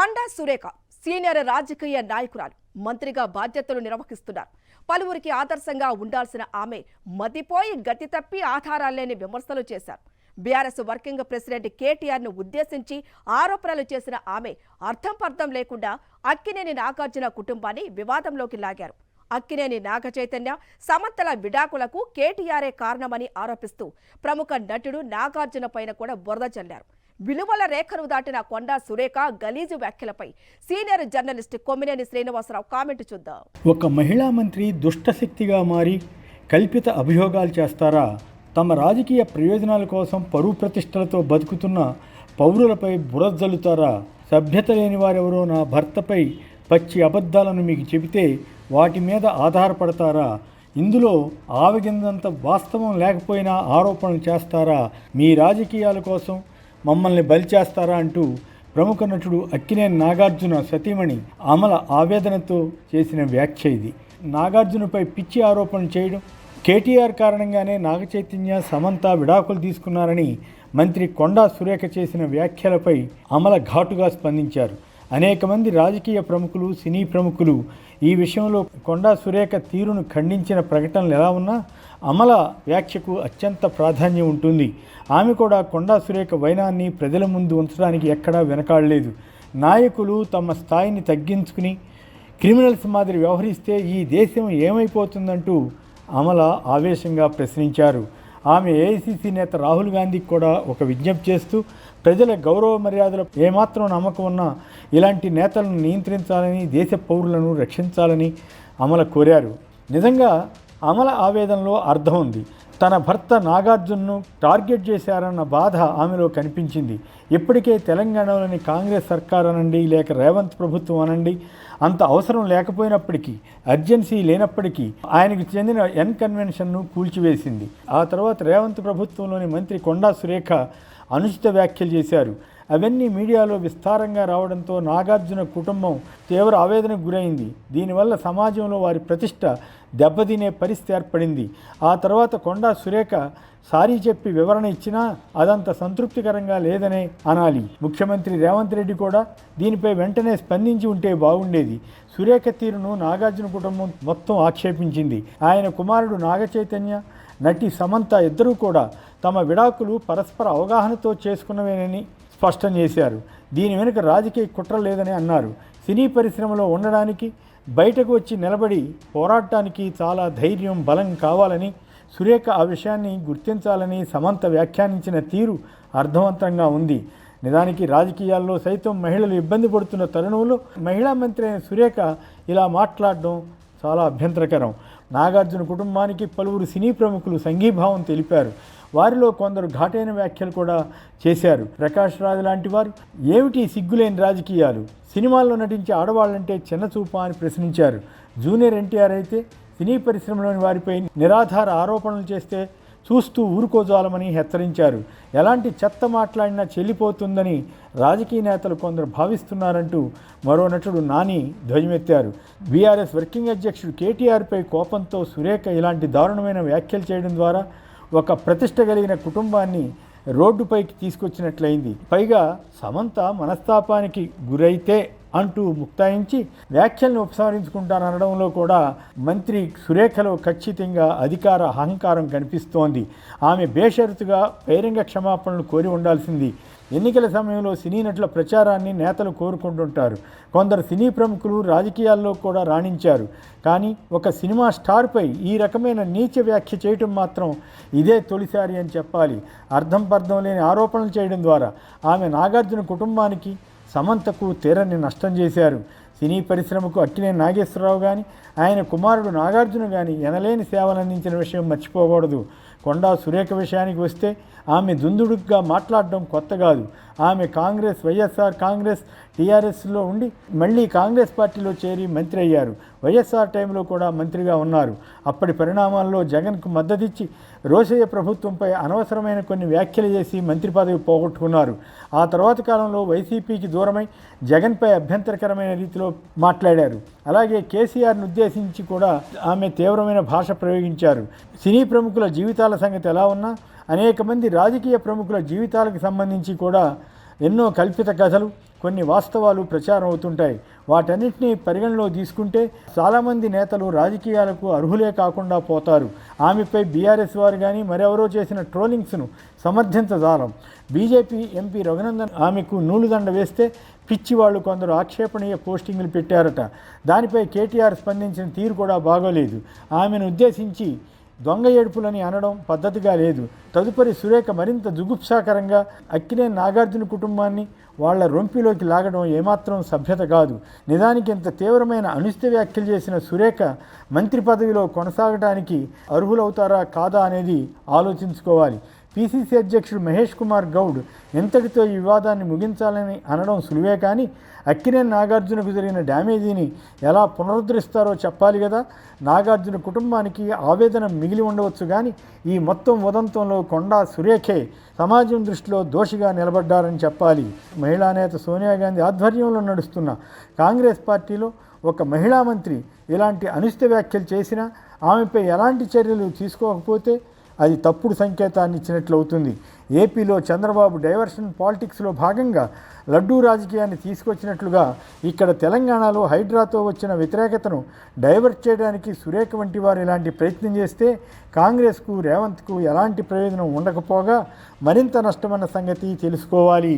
Konda Surekha senior రాజకీయ నాయకురాలు మంత్రిగా బాధ్యతలు నిర్వహిస్తున్నారు. పలువురికి ఆదర్శంగా ఉండాల్సిన ఆమె మతిపోయి గతి తప్పి ఆధారాలేని విమర్శలు చేశారు. బీఆర్ఎస్ వర్కింగ్ ప్రెసిడెంట్ కేటీఆర్ ను ఉద్దేశించి ఆరోపణలు చేసిన ఆమె అర్థం లేకుండా అక్కినేని నాగార్జున కుటుంబాన్ని వివాదంలోకి లాగారు. అక్కినేని నాగ చైతన్య సమంతల విడాకులకు కేటీఆరే కారణమని ఆరోపిస్తూ ప్రముఖ నటుడు నాగార్జున పైన కూడా బురద చల్లారు. విలువల రేఖను దాటిన కొండా సురేఖ గలీజు వ్యాఖ్యలపై senior journalist Kommineni Srinivasarao comment చూద్దాం. ఒక మహిళా మంత్రి దుష్టశక్తిగా మారి కల్పిత అభియోగాలు చేస్తారా? తమ రాజకీయ ప్రయోజనాల కోసం పరువు ప్రతిష్టలతో బతుకుతున్న పౌరులపై బురద జల్లుతారా? సభ్యత లేని వారెవరో నా భర్తపై పచ్చి అబద్ధాలను మీకు చెబితే వాటి మీద ఆధారపడతారా? ఇందులో ఆవగిందంత వాస్తవం లేకపోయినా ఆరోపణలు చేస్తారా? మీ రాజకీయాల కోసం మమ్మల్ని బలి చేస్తారా అంటూ ప్రముఖ నటుడు అక్కినేని నాగార్జున సతీమణి అమల ఆవేదనతో చేసిన వ్యాఖ్య ఇది. నాగార్జునపై పిచ్చి ఆరోపణలు చేయడం, కేటీఆర్ కారణంగానే నాగచైతన్య సమంత విడాకులు తీసుకున్నారని మంత్రి కొండా సురేఖ చేసిన వ్యాఖ్యలపై అమల ఘాటుగా స్పందించారు. అనేక మంది రాజకీయ ప్రముఖులు, సినీ ప్రముఖులు ఈ విషయంలో కొండా సురేఖ తీరును ఖండించిన ప్రకటనలు ఎలా ఉన్నా అమల వ్యాఖ్యకు అత్యంత ప్రాధాన్యం ఉంటుంది. ఆమె కూడా కొండా సురేఖ వైనాన్ని ప్రజల ముందు ఉంచడానికి ఎక్కడా వెనకాడలేదు. నాయకులు తమ స్థాయిని తగ్గించుకుని క్రిమినల్స్ మాదిరి వ్యవహరిస్తే ఈ దేశం ఏమైపోతుందంటూ అమల ఆవేశంగా ప్రశ్నించారు. ఆమె ఏఐసీసీ నేత రాహుల్ గాంధీకి కూడా ఒక విజ్ఞప్తి చేస్తూ ప్రజల గౌరవ మర్యాదల ఏమాత్రం నమ్మకం ఉన్నా ఇలాంటి నేతలను నియంత్రించాలని, దేశ పౌరులను రక్షించాలని అమల కోరారు. నిజంగా అమల ఆవేదనలో అర్థం ఉంది. తన భర్త నాగార్జునను టార్గెట్ చేశారన్న బాధ ఆమెలో కనిపించింది. ఇప్పటికే తెలంగాణలోని కాంగ్రెస్ సర్కార్ అనండి, లేక రేవంత్ ప్రభుత్వం అనండి, అంత అవసరం లేకపోయినప్పటికీ, అర్జెన్సీ లేనప్పటికీ ఆయనకు చెందిన ఎన్ కన్వెన్షన్ను కూల్చివేసింది. ఆ తర్వాత రేవంత్ ప్రభుత్వంలోని మంత్రి కొండా సురేఖ అనుచిత వ్యాఖ్యలు చేశారు. అవన్నీ మీడియాలో విస్తారంగా రావడంతో నాగార్జున కుటుంబం తీవ్ర ఆవేదనకు గురైంది. దీనివల్ల సమాజంలో వారి ప్రతిష్ట దెబ్బతినే పరిస్థితి ఏర్పడింది. ఆ తర్వాత కొండా సురేఖ సారీ చెప్పి వివరణ ఇచ్చినా అదంత సంతృప్తికరంగా లేదనే అనాలి. ముఖ్యమంత్రి రేవంత్ రెడ్డి కూడా దీనిపై వెంటనే స్పందించి ఉంటే బాగుండేది. సురేఖ తీరును నాగార్జున కుటుంబం మొత్తం ఆక్షేపించింది. ఆయన కుమారుడు నాగ చైతన్య, నటి సమంత ఇద్దరూ కూడా తమ విడాకులు పరస్పర అవగాహనతో చేసుకున్నవేనని స్పష్టం చేశారు. దీని వెనుక రాజకీయ కుట్ర లేదని అన్నారు. సినీ పరిశ్రమలో ఉండడానికి, బయటకు వచ్చి నిలబడి పోరాడటానికి చాలా ధైర్యం, బలం కావాలని, సురేఖ ఆ విషయాన్ని గుర్తించాలని సమంత వ్యాఖ్యానించిన తీరు అర్థవంతంగా ఉంది. నిజానికి రాజకీయాల్లో సైతం మహిళలు ఇబ్బంది పడుతున్న తరుణంలో మహిళా మంత్రి అయిన సురేఖ ఇలా మాట్లాడడం చాలా అభ్యంతరకరం. నాగార్జున కుటుంబానికి పలువురు సినీ ప్రముఖులు సంఘీభావం తెలిపారు. వారిలో కొందరు ఘాటైన వ్యాఖ్యలు కూడా చేశారు. ప్రకాష్ రాజ్ లాంటి వారు ఏమిటి సిగ్గులేని రాజకీయాలు, సినిమాల్లో నటించే ఆడవాళ్ళంటే చిన్నచూపా అని ప్రశ్నించారు. జూనియర్ ఎన్టీఆర్ అయితే సినీ పరిశ్రమలోని వారిపై నిరాధార ఆరోపణలు చేస్తే చూస్తూ ఊరుకోజాలమని హెచ్చరించారు. ఎలాంటి చెత్త మాట్లాడినా చెల్లిపోతుందని రాజకీయ నేతలు కొందరు భావిస్తున్నారంటూ మరో నటుడు నాని ధ్వజమెత్తారు. బీఆర్ఎస్ వర్కింగ్ అధ్యక్షుడు కేటీఆర్పై కోపంతో సురేఖ ఇలాంటి దారుణమైన వ్యాఖ్యలు చేయడం ద్వారా ఒక ప్రతిష్ట కలిగిన కుటుంబాన్ని రోడ్డుపైకి తీసుకొచ్చినట్లయింది. పైగా సమంత మనస్తాపానికి గురైతే అంటూ ముక్తాయించి వ్యాఖ్యలను ఉపసంహరించుకుంటానడంలో కూడా మంత్రి సురేఖలో ఖచ్చితంగా అధికార అహంకారం కనిపిస్తోంది. ఆమె బేషరతుగా బహిరంగ క్షమాపణలు కోరి ఉండాల్సింది. ఎన్నికల సమయంలో సినీ నటుల ప్రచారాన్ని నేతలు కోరుకుంటుంటారు. కొందరు సినీ ప్రముఖులు రాజకీయాల్లో కూడా రాణించారు. కానీ ఒక సినిమా స్టార్పై ఈ రకమైన నీచ వ్యాఖ్య చేయటం మాత్రం ఇదే తొలిసారి అని చెప్పాలి. అర్థం లేని ఆరోపణలు చేయడం ద్వారా ఆమె నాగార్జున కుటుంబానికి, సమంతకు తీరని నష్టం చేశారు. సినీ పరిశ్రమకు అక్కినేని నాగేశ్వరరావు కానీ, ఆయన కుమారుడు నాగార్జున కానీ ఎనలేని సేవలు అందించిన విషయం మర్చిపోకూడదు. కొండా సురేఖ విషయానికి వస్తే ఆమె దుందుడుగ్గా మాట్లాడడం కొత్త కాదు. ఆమె కాంగ్రెస్, వైఎస్ఆర్ కాంగ్రెస్, టీఆర్ఎస్లో ఉండి మళ్ళీ కాంగ్రెస్ పార్టీలో చేరి మంత్రి అయ్యారు. వైఎస్ఆర్ టైంలో కూడా మంత్రిగా ఉన్నారు. అప్పటి పరిణామాల్లో జగన్కు మద్దతిచ్చి రోసయ్య ప్రభుత్వంపై అనవసరమైన కొన్ని వ్యాఖ్యలు చేసి మంత్రి పదవి పోగొట్టుకున్నారు. ఆ తర్వాత కాలంలో వైసీపీకి దూరమై జగన్పై అభ్యంతరకరమైన రీతిలో మాట్లాడారు. అలాగే కేసీఆర్ను ఉద్దేశించి కూడా ఆమె తీవ్రమైన భాష ప్రయోగించారు. సినీ ప్రముఖుల జీవితాల సంగతి ఎలా ఉన్నా అనేక మంది రాజకీయ ప్రముఖుల జీవితాలకు సంబంధించి కూడా ఎన్నో కల్పిత కథలు, కొన్ని వాస్తవాలు ప్రచారం అవుతుంటాయి. వాటన్నిటినీ పరిగణలో తీసుకుంటే చాలామంది నేతలు రాజకీయాలకు అర్హులే కాకుండా పోతారు. ఆమెపై బీఆర్ఎస్ వారు కానీ మరెవరో చేసిన ట్రోలింగ్స్ను సమర్థించజాలం. బీజేపీ ఎంపీ రఘునందన్ ఆమెకు నూలుదండ వేస్తే పిచ్చి వాళ్ళు కొందరు ఆక్షేపణీయ పోస్టింగులు పెట్టారట. దానిపై కేటీఆర్ స్పందించిన తీరు కూడా బాగోలేదు. ఆమెను ఉద్దేశించి దొంగ ఏడుపులని అనడం పద్ధతిగా లేదు. తదుపరి సురేఖ మరింత జుగుప్సాకరంగా అక్కినేని నాగార్జున కుటుంబాన్ని వాళ్ల రొంపిలోకి లాగడం ఏమాత్రం సభ్యత కాదు. నిజానికి ఇంత తీవ్రమైన అనుచిత వ్యాఖ్యలు చేసిన సురేఖ మంత్రి పదవిలో కొనసాగడానికి అర్హులవుతారా కాదా అనేది ఆలోచించుకోవాలి. పీసీసీ అధ్యక్షుడు మహేష్ కుమార్ గౌడ్ ఇంతటితో ఈ వివాదాన్ని ముగించాలని అనడం సులువే, కానీ అక్కినేని నాగార్జునకు జరిగిన డ్యామేజీని ఎలా పునరుద్ధరిస్తారో చెప్పాలి కదా. నాగార్జున కుటుంబానికి ఆవేదన మిగిలి ఉండవచ్చు, కానీ ఈ మొత్తం ఉదంతంలో కొండా సురేఖే సమాజం దృష్టిలో దోషిగా నిలబడ్డారని చెప్పాలి. మహిళా నేత సోనియా గాంధీ ఆధ్వర్యంలో నడుస్తున్న కాంగ్రెస్ పార్టీలో ఒక మహిళా మంత్రి ఇలాంటి అనుచిత వ్యాఖ్యలు చేసినా ఆమెపై ఎలాంటి చర్యలు తీసుకోకపోతే అది తప్పుడు సంకేతాన్ని ఇచ్చినట్లు అవుతుంది. ఏపీలో చంద్రబాబు డైవర్షన్ పాలిటిక్స్లో భాగంగా లడ్డూ రాజకీయాన్ని తీసుకొచ్చినట్లుగా ఇక్కడ తెలంగాణలో హైడ్రాతో వచ్చిన వ్యతిరేకతను డైవర్ట్ చేయడానికి సురేఖ వంటి వారు ఇలాంటి ప్రయత్నం చేస్తే కాంగ్రెస్కు రేవంత్కు ఎలాంటి ప్రయోజనం ఉండకపోగా మరింత నష్టమన్న సంగతి తెలుసుకోవాలి.